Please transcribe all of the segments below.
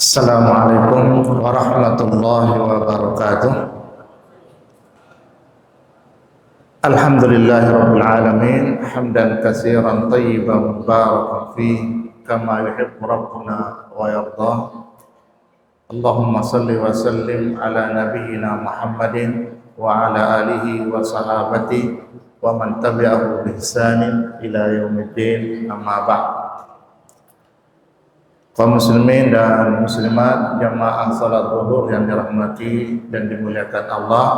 Assalamualaikum warahmatullahi wabarakatuh. Alhamdulillahirabbil alamin hamdan katsiran thayyiban mubarakan fi kama yuhibbu rabbuna wa yarda. Allahumma shalli wa sallim ala nabiyyina Muhammadin wa ala alihi wa sahabati wa man tabi'ahu bi ihsanin ila yaumiddin, amma ba'd. Kaum muslimin dan muslimat jamaah salat zuhur yang dirahmati dan dimuliakan Allah,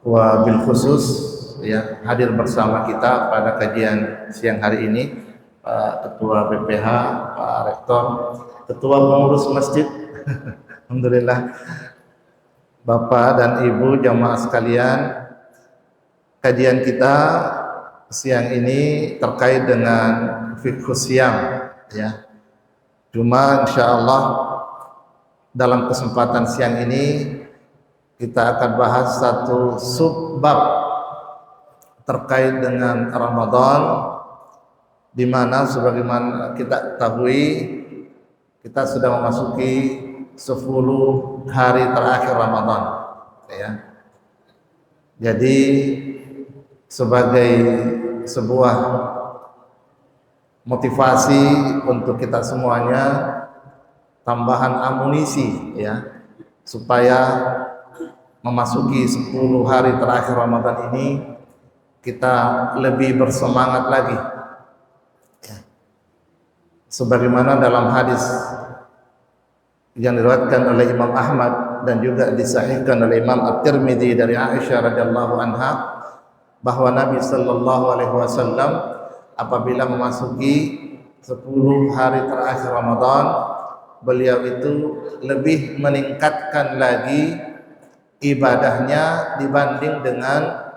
wa bil khusus ya hadir bersama kita pada kajian siang hari ini Pak Ketua BPH, Pak Rektor, Ketua Pengurus Masjid, alhamdulillah, Bapak dan Ibu jamaah sekalian. Kajian kita siang ini terkait dengan fiqh siam ya. Cuma insya Allah dalam kesempatan siang ini kita akan bahas satu subbab terkait dengan Ramadan, di mana sebagaimana kita ketahui kita sudah memasuki 10 hari terakhir Ramadan ya. Jadi sebagai sebuah motivasi untuk kita semuanya, tambahan amunisi ya, supaya memasuki 10 hari terakhir Ramadan ini kita lebih bersemangat lagi ya. Sebagaimana dalam hadis yang diriwayatkan oleh Imam Ahmad dan juga disahihkan oleh Imam At-Tirmidzi dari Aisyah radhiyallahu anha, bahwa Nabi sallallahu alaihi wasallam apabila memasuki 10 hari terakhir Ramadan, beliau itu lebih meningkatkan lagi ibadahnya dibanding dengan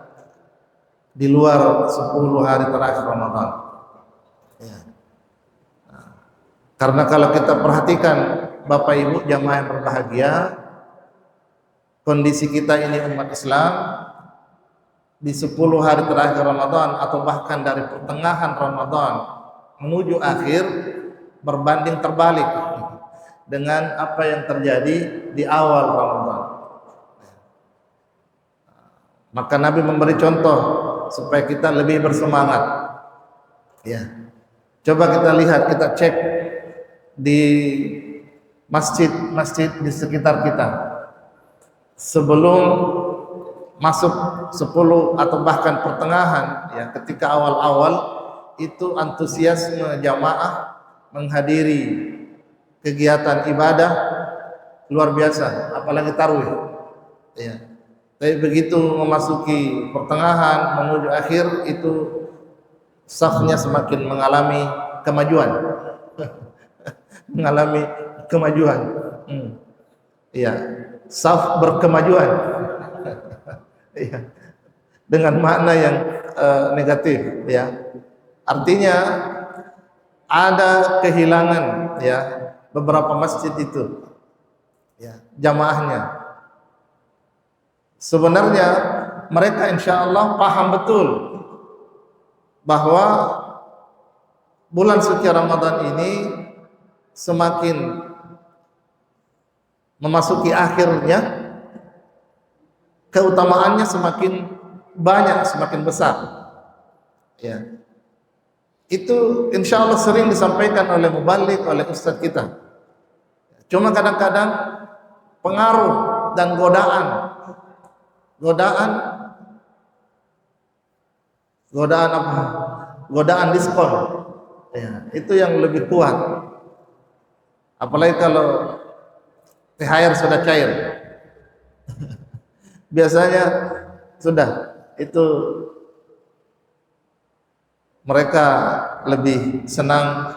di luar 10 hari terakhir Ramadan ya. Karena kalau kita perhatikan Bapak Ibu jamaah yang berbahagia, kondisi kita ini umat Islam di 10 hari terakhir Ramadan atau bahkan dari pertengahan Ramadan menuju akhir berbanding terbalik dengan apa yang terjadi di awal Ramadan. Maka Nabi memberi contoh supaya kita lebih bersemangat ya. Coba kita lihat, kita cek di masjid-masjid di sekitar kita sebelum masuk 10 atau bahkan pertengahan ya, ketika awal-awal itu antusiasme jamaah menghadiri kegiatan ibadah luar biasa, apalagi tarawih ya. Tapi begitu memasuki pertengahan menuju akhir itu safnya semakin mengalami kemajuan mengalami kemajuan iya, saf berkemajuan ya, dengan makna yang negatif ya. Artinya ada kehilangan ya beberapa masjid itu ya jamaahnya. Sebenarnya mereka insya Allah paham betul bahwa bulan suci Ramadan ini semakin memasuki akhirnya, keutamaannya semakin banyak, semakin besar ya. Itu insya Allah sering disampaikan oleh mubalik, oleh ustadz kita. Cuma kadang-kadang pengaruh dan godaan apa? Godaan diskon ya, itu yang lebih kuat. Apalagi kalau THR sudah cair biasanya sudah itu mereka lebih senang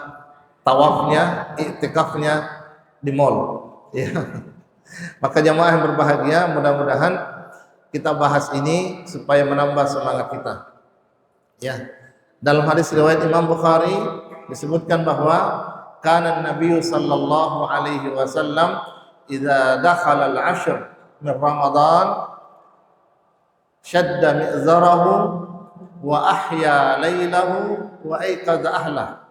tawafnya, iktikafnya di mall ya. Maka jamaah yang berbahagia, mudah-mudahan kita bahas ini supaya menambah semangat kita ya. Dalam hadis riwayat Imam Bukhari disebutkan bahwa kana Nabi sallallahu alaihi wasallam idza dakhala al-ashr min Ramadan syadda mi'zarahu wa ahya lailahu wa aiqadha ahlah.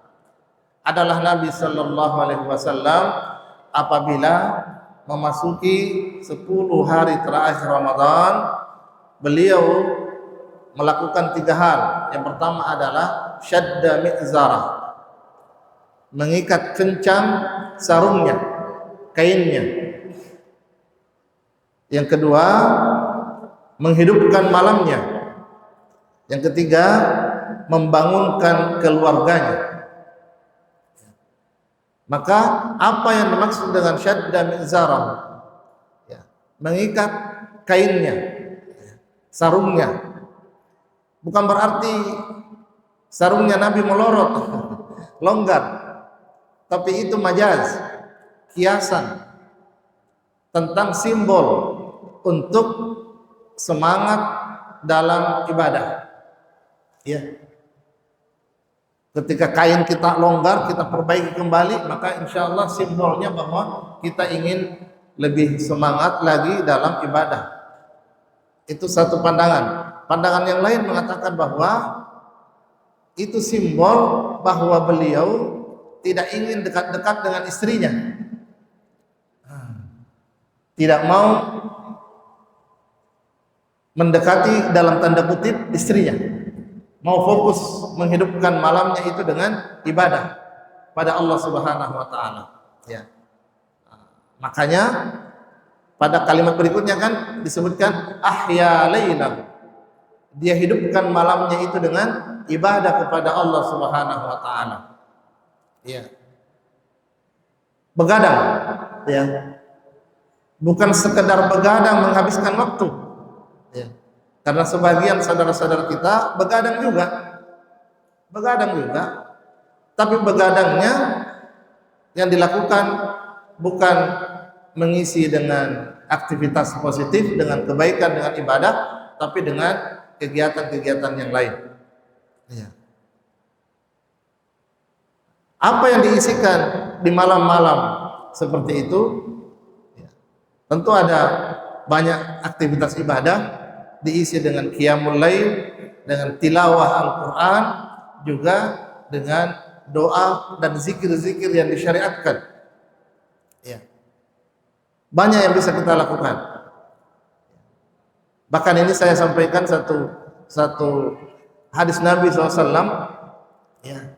Adalah Nabi sallallahu alaihi wasallam apabila memasuki 10 hari terakhir Ramadan, beliau melakukan 3 hal. Yang pertama adalah syadda mi'zarah, mengikat kencang sarungnya, kainnya. Yang kedua, menghidupkan malamnya. Yang ketiga, membangunkan keluarganya. Maka apa yang dimaksud dengan syadda mi'zarah? Ya, mengikat kainnya, sarungnya. Bukan berarti sarungnya Nabi melorot, longgar. Tapi itu majaz, kiasan tentang simbol untuk semangat dalam ibadah. Ya. Ketika kain kita longgar, kita perbaiki kembali, maka insya Allah simbolnya bahwa kita ingin lebih semangat lagi dalam ibadah. Itu satu pandangan. Pandangan yang lain mengatakan bahwa itu simbol bahwa beliau tidak ingin dekat-dekat dengan istrinya, tidak mau mendekati dalam tanda kutip istrinya, mau fokus menghidupkan malamnya itu dengan ibadah pada Allah Subhanahu wa taala. Ya. Makanya pada kalimat berikutnya kan disebutkan ahya lailah. Dia hidupkan malamnya itu dengan ibadah kepada Allah Subhanahu wa taala. Ya. Begadang, ya. Bukan sekedar begadang menghabiskan waktu. Ya. Karena sebagian saudara-saudara kita begadang juga. Begadang juga. Tapi begadangnya yang dilakukan bukan mengisi dengan aktivitas positif, dengan kebaikan, dengan ibadah, tapi dengan kegiatan-kegiatan yang lain. Ya. Apa yang diisikan di malam-malam seperti itu? Ya. Tentu ada banyak aktivitas ibadah, diisi dengan qiyamul lail, dengan tilawah Al-Quran, juga dengan doa dan zikir-zikir yang disyariatkan. Ya. Banyak yang bisa kita lakukan. Bahkan ini saya sampaikan satu hadis Nabi SAW. Ya.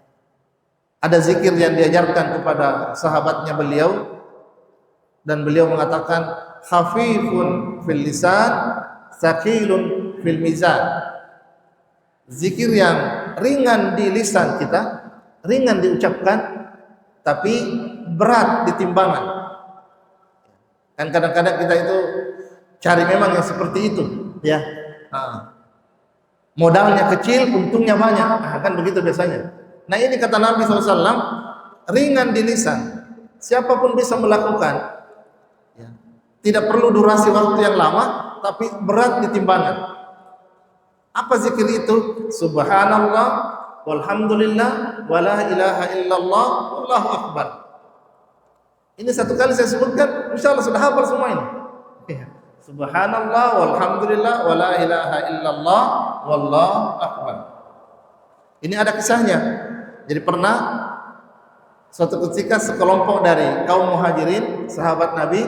Ada zikir yang diajarkan kepada sahabatnya beliau, dan beliau mengatakan khafifun fil lisan, tsaqilun fil mizan. Zikir yang ringan di lisan kita, ringan diucapkan, tapi berat di timbangan. Kan kadang-kadang kita itu cari memang yang seperti itu, ya. Modalnya kecil, untungnya banyak, kan begitu biasanya. Nah ini kata Nabi SAW, ringan di lisan, siapapun bisa melakukan, ya. Tidak perlu durasi waktu yang lama, tapi berat di timbangan. Apa zikir itu? Subhanallah, walhamdulillah, wala ilaha illallah, wallahu akbar. Ini satu kali saya sebutkan, insya Allah sudah hafal semua ini. Ya. Subhanallah, walhamdulillah, wala ilaha illallah, wallahu akbar. Ini ada kisahnya. Jadi pernah suatu ketika sekelompok dari kaum muhajirin, sahabat Nabi,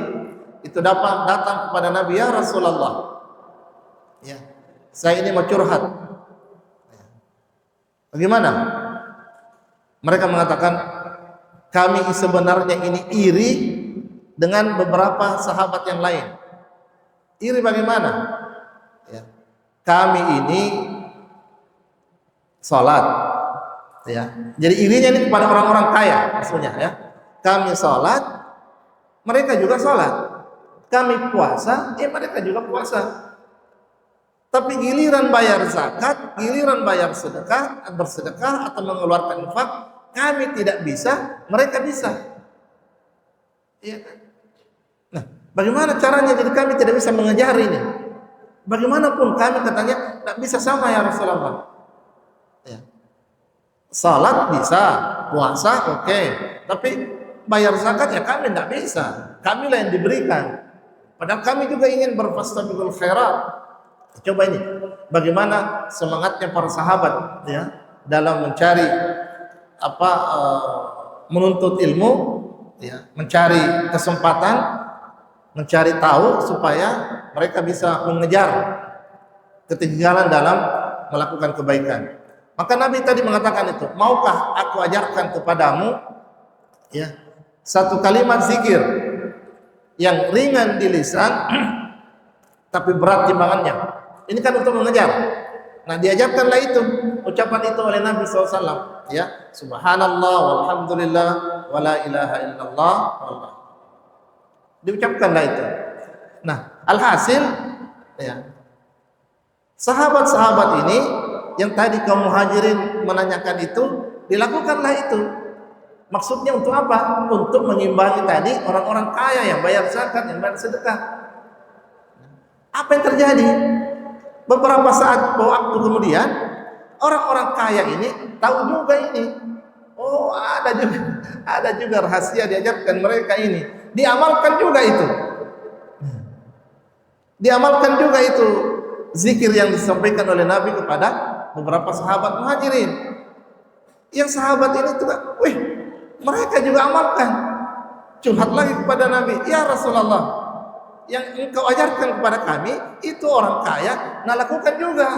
itu datang kepada Nabi, ya Rasulullah, ya, saya ini mau curhat. Bagaimana? Mereka mengatakan, kami sebenarnya ini iri dengan beberapa sahabat yang lain. Iri bagaimana? Ya. Kami ini salat. Ya, jadi irinya ini kepada orang-orang kaya maksudnya, ya. Kami salat, mereka juga salat. Kami puasa, mereka juga puasa. Tapi giliran bayar zakat, giliran bayar sedekah, bersedekah atau mengeluarkan infak, kami tidak bisa, mereka bisa. Iya kan? Nah, bagaimana caranya jadi kami tidak bisa mengejar ini? Bagaimanapun kami katanya tidak bisa sama ya Rasulullah. Ya. Salat bisa, puasa oke, tapi bayar zakat ya kami tidak bisa. Kamilah yang diberikan. Padahal kami juga ingin berfastabiqul khairat. Coba ini, bagaimana semangatnya para sahabat, ya, dalam mencari menuntut ilmu, ya, mencari kesempatan, mencari tahu supaya mereka bisa mengejar ketinggalan dalam melakukan kebaikan. Maka Nabi tadi mengatakan itu, maukah aku ajarkan kepadamu ya satu kalimat zikir yang ringan di lisan tapi berat timbangannya. Ini kan untuk mengejar. Nah, diajarkanlah itu, ucapan itu oleh Nabi SAW, ya, subhanallah walhamdulillah wala ilaha illallah wallah. Diucapkanlah itu. Nah, alhasil ya, sahabat-sahabat ini yang tadi kaum muhajirin menanyakan itu, dilakukanlah itu. Maksudnya untuk apa? Untuk mengimbangi tadi orang-orang kaya yang bayar zakat, yang bayar sedekah. Apa yang terjadi? Beberapa saat waktu kemudian, orang-orang kaya ini tahu juga ini. Oh, ada juga rahasia diajarkan mereka ini. Diamalkan juga itu. Diamalkan juga itu zikir yang disampaikan oleh Nabi kepada beberapa sahabat muhajirin. Yang sahabat ini juga, wih, mereka juga amalkan. Curhat lagi kepada Nabi, ya Rasulullah, yang engkau ajarkan kepada kami itu orang kaya, nah lakukan juga.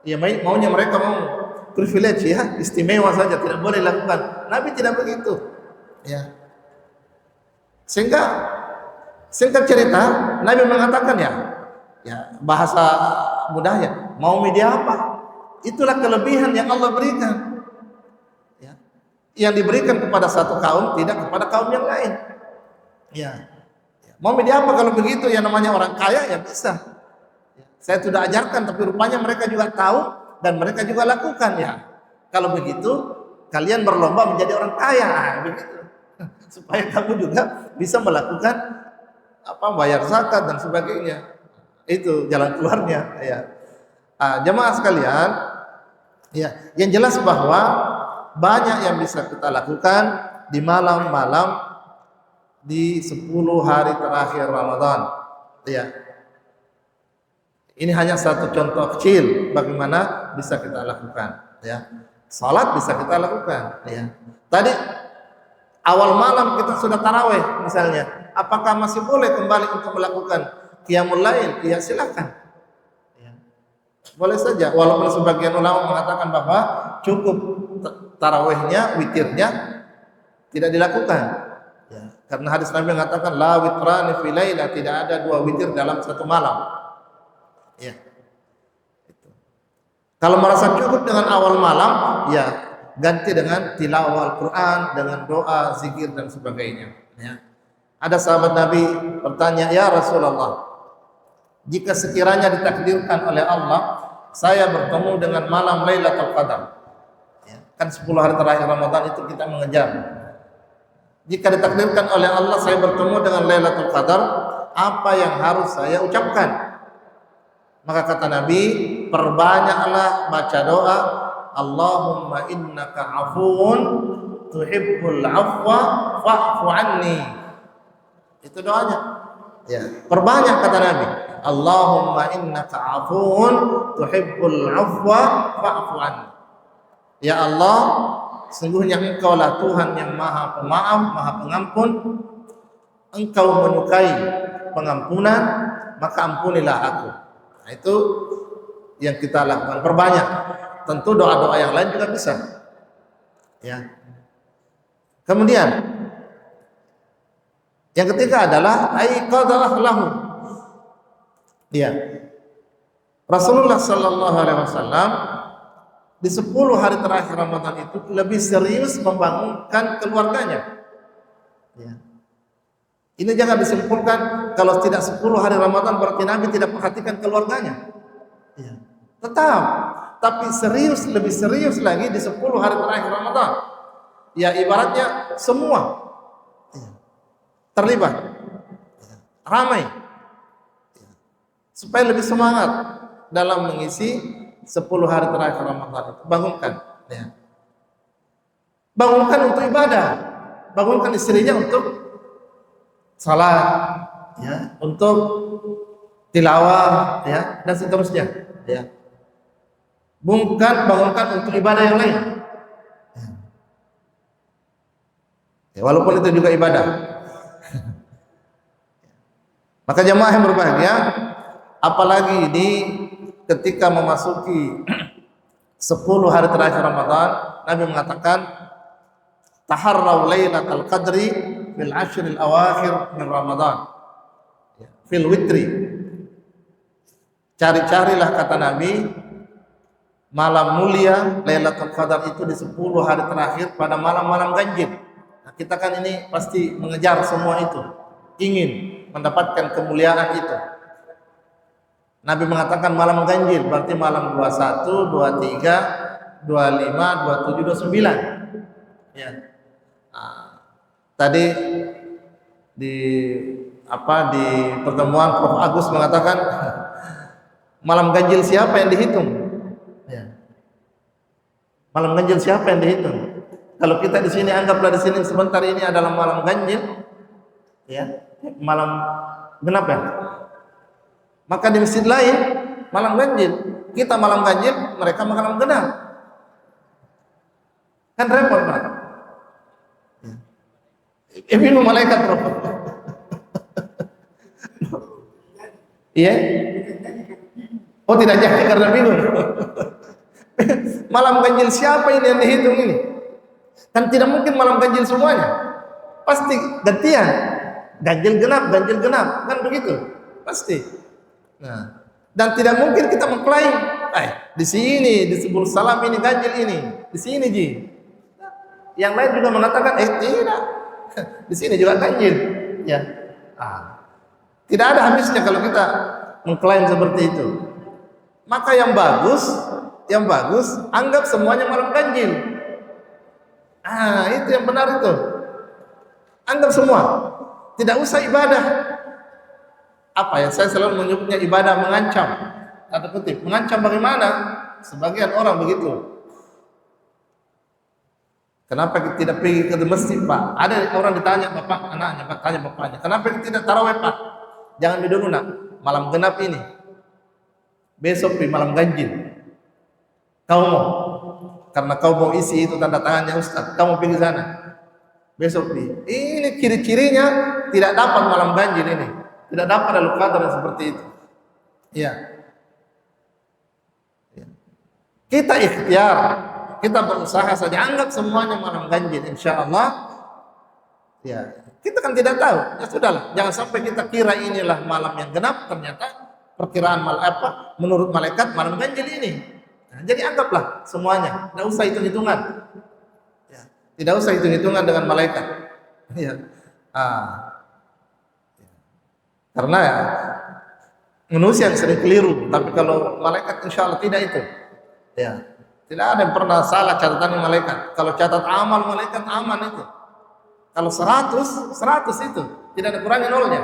Ya maunya mereka mau privilege ya, istimewa saja, tidak boleh lakukan. Nabi tidak begitu. Ya. Sehingga singkat cerita, Nabi mengatakan ya bahasa mudahnya, mau media apa? Itulah kelebihan yang Allah berikan. Ya. Yang diberikan kepada satu kaum tidak kepada kaum yang lain. Ya. Mau media apa kalau begitu? Ya namanya orang kaya ya bisa. Saya sudah ajarkan tapi rupanya mereka juga tahu dan mereka juga lakukan ya. Kalau begitu kalian berlomba menjadi orang kaya, begitu. Supaya kamu juga bisa melakukan bayar zakat dan sebagainya. Itu jalan keluarnya ya. Jemaah sekalian, ya, yang jelas bahwa banyak yang bisa kita lakukan di malam-malam di 10 hari terakhir Ramadan. Ya. Ini hanya satu contoh kecil bagaimana bisa kita lakukan, ya. Salat bisa kita lakukan, ya. Tadi awal malam kita sudah tarawih misalnya, apakah masih boleh kembali untuk melakukan qiyamul lail? Ya silakan. Ya. Boleh saja, walaupun sebagian ulama mengatakan bahwa cukup tarawihnya, witirnya tidak dilakukan. Ya, karena hadis Nabi mengatakan la witrani fi laila, tidak ada 2 witir dalam satu malam. Ya. Itu. Kalau merasa cukup dengan awal malam, ya ganti dengan tilawah Al-Qur'an, dengan doa, zikir dan sebagainya, ya. Ada sahabat Nabi bertanya, "Ya Rasulullah, jika sekiranya ditakdirkan oleh Allah saya bertemu dengan malam Lailatul Qadar." Ya, kan 10 hari terakhir Ramadan itu kita mengejar. Jika ditakdirkan oleh Allah saya bertemu dengan Lailatul Qadar, apa yang harus saya ucapkan? Maka kata Nabi, perbanyaklah baca doa, Allahumma innaka afuun tuhibbul afwa fa'fu anni. Itu doanya. Ya, perbanyak kata Nabi. Allahumma innaka afuun tuhibbul afwa fa'fu anni. Ya Allah, sungguhnya Engkau lah Tuhan yang Maha Pemaaf, Maha Pengampun. Engkau menyukai pengampunan, maka ampunilah aku. Nah, itu yang kita lakukan, perbanyak. Tentu doa-doa yang lain juga bisa. Ya. Kemudian yang ketiga adalah aiqadha lahu. Ya. Rasulullah sallallahu alaihi wasallam di 10 hari terakhir Ramadan itu lebih serius membangunkan keluarganya. Ya. Ini jangan disimpulkan kalau tidak 10 hari Ramadan berarti Nabi tidak perhatikan keluarganya. Ya. Tetap, tapi serius, lebih serius lagi di 10 hari terakhir Ramadan. Ya ibaratnya semua terlibat, ramai, supaya lebih semangat dalam mengisi 10 hari terakhir Ramadan itu. Bangunkan, ya. Bangunkan untuk ibadah, bangunkan istrinya untuk salat, ya, untuk tilawah, ya, dan seterusnya, ya. Bangunkan untuk ibadah yang lain. Ya, walaupun itu juga ibadah. Maka jemaah yang berbahagia, apalagi di ketika memasuki 10 hari terakhir Ramadan, Nabi mengatakan taharraw lailatal qadri fil ashril awakhir min Ramadan fil witri. Cari-carilah, kata Nabi, malam mulia Lailatul Qadar itu di 10 hari terakhir pada malam-malam ganjil. Nah, kita kan ini pasti mengejar semua itu, ingin mendapatkan kemuliaan itu. Nabi mengatakan malam ganjil berarti malam 21, 23, 25, 27, 29. Ya. Nah, tadi di pertemuan Prof Agus mengatakan malam ganjil siapa yang dihitung? Ya. Malam ganjil siapa yang dihitung? Kalau kita di sini anggaplah di sini sebentar ini adalah malam ganjil, ya, malam genap ya. Maka di masjid lain malam ganjil, kita malam ganjil, mereka malam genap. Kan repot, Pak. Bingung malaikat, Prof. Iya? Oh, tidak jadi karena bingung. Malam ganjil siapa ini yang dihitung ini? Kan tidak mungkin malam ganjil semuanya. Pasti gantian. Ganjil genap, kan begitu. Pasti. Nah, dan tidak mungkin kita mengklaim, di sini di Subul Salam ini ganjil ini, di sini Ji. Yang lain juga mengatakan, tidak. Di sini juga ganjil. Ya. Tidak ada habisnya kalau kita mengklaim seperti itu. Maka yang bagus, anggap semuanya malam ganjil. Itu yang benar itu. Anggap semua. Tidak usah ibadah. Apa yang saya selalu menyebutnya ibadah mengancam. Tanda kutip, mengancam bagaimana? Sebagian orang begitu. Kenapa kita tidak pergi ke masjid, Pak? Ada orang ditanya bapak, anaknya, Pak, tanya bapaknya. Kenapa kita tidak tarawih, Pak? Jangan dulu nak, malam genap ini. Besok di malam ganjil. Kau mau? Karena kau mau isi itu tanda tangannya Ustaz. Kau mau pergi sana. Besok ini ciri-cirinya tidak dapat malam ganjil ini. Tidak dapat Lailatul Qadar yang seperti itu. Iya. Kita ikhtiar, kita berusaha saja, anggap semuanya malam ganjil, insyaallah. Ya, kita kan tidak tahu. Ya sudahlah, jangan sampai kita kira inilah malam yang genap, ternyata perkiraan menurut malaikat malam ganjil ini. Nah, jadi anggaplah semuanya, tidak usah hitung-hitungan. Ya, tidak usah hitung-hitungan dengan malaikat. Ya. Karena manusia yang sering keliru, tapi kalau malaikat insya Allah tidak itu. Ya, tidak ada yang pernah salah catatan malaikat. Kalau catat amal malaikat aman itu. Kalau 100 itu tidak ada kurangi nolnya.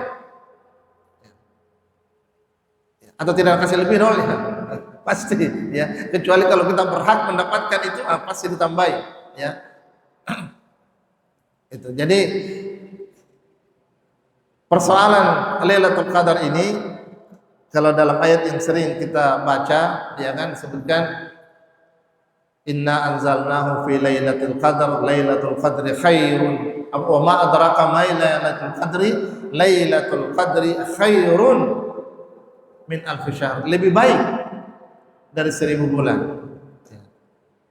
Atau tidak kasih lebih nolnya. Pasti ya, kecuali kalau kita berhak mendapatkan itu pasti ditambahi ya. Itu. Jadi persoalan Lailatul Qadar ini kalau dalam ayat yang sering kita baca dia kan disebutkan inna anzalnahu fi lailatul qadar lailatul qadri khairun wa ma adraka ma lailatul qadri lailatul qadri khairun min alf syahr, lebih baik dari 1000 bulan.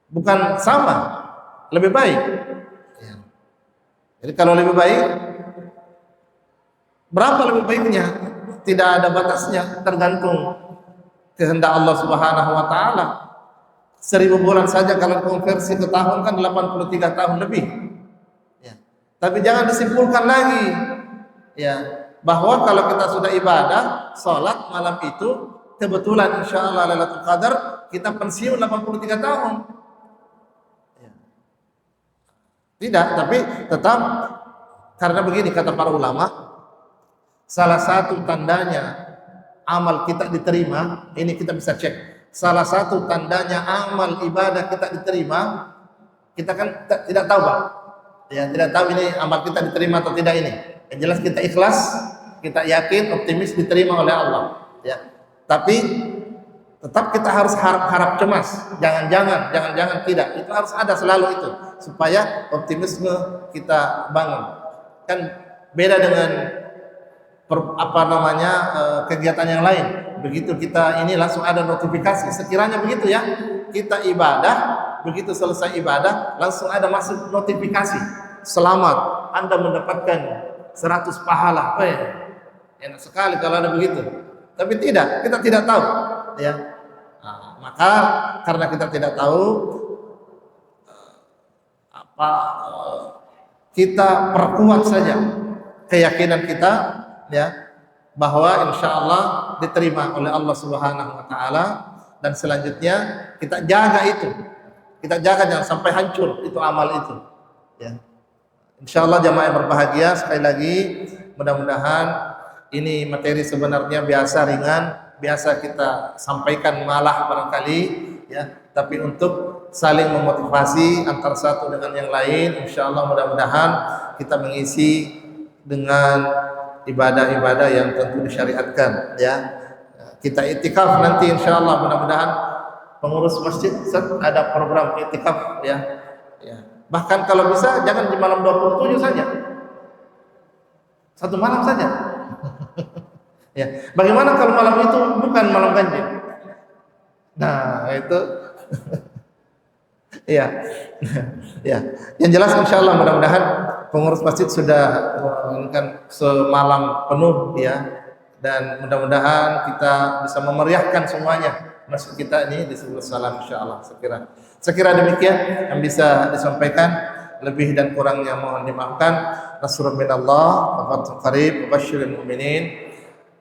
Bukan sama, lebih baik. Jadi kalau lebih baik, berapa lebih baiknya? Tidak ada batasnya, tergantung kehendak Allah Subhanahu wa taala. 1000 bulan saja kalau konversi ke tahun kan 83 tahun lebih. Ya. Tapi jangan disimpulkan lagi ya bahwa kalau kita sudah ibadah, sholat malam itu kebetulan insyaallah Lailatul Qadar kita pensiun 83 tahun. Ya. Tidak, tapi tetap karena begini kata para ulama, salah satu tandanya amal kita diterima, ini kita bisa cek. Salah satu tandanya amal ibadah kita diterima, kita kan tidak tahu, Pak. Ya, tidak tahu ini amal kita diterima atau tidak ini. Yang jelas kita ikhlas, kita yakin, optimis diterima oleh Allah. Ya. Tapi Tetap kita harus harap cemas, jangan tidak. Itu harus ada selalu itu supaya optimisme kita bangun. Kan beda dengan kegiatan yang lain. Begitu kita ini langsung ada notifikasi. Sekiranya begitu ya, kita ibadah, begitu selesai ibadah langsung ada masuk notifikasi. Selamat, Anda mendapatkan 100 pahala. Enak sekali kalau ada begitu. Tapi tidak, kita tidak tahu ya. Maka karena kita tidak tahu, kita perkuat saja keyakinan kita ya, bahwa insya Allah diterima oleh Allah Subhanahu wa taala, dan selanjutnya kita jaga itu. Kita jaga jangan sampai hancur itu amal itu ya. Insya Allah jamaah yang berbahagia, sekali lagi mudah-mudahan ini materi sebenarnya biasa ringan, biasa kita sampaikan malah barangkali ya, tapi untuk saling memotivasi antara satu dengan yang lain, insya Allah mudah-mudahan kita mengisi dengan ibadah-ibadah yang tentu disyariatkan ya. Kita itikaf nanti insya Allah, mudah-mudahan pengurus masjid ada program itikaf ya. Bahkan kalau bisa jangan di malam 27 saja, satu malam saja. Ya, bagaimana kalau malam itu bukan malam ganjil? Nah, itu ya. Ya. Yang jelas insyaallah mudah-mudahan pengurus masjid sudah menginginkan semalam penuh ya, dan mudah-mudahan kita bisa memeriahkan semuanya masjid kita ini di sebuah salam insyaallah. Sekira demikian yang bisa disampaikan, lebih dan kurangnya mohon dimaafkan. Nasrun minallah wa fathun qarib wa basyiril mu'minin.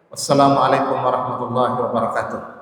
Wassalamualaikum warahmatullahi wabarakatuh.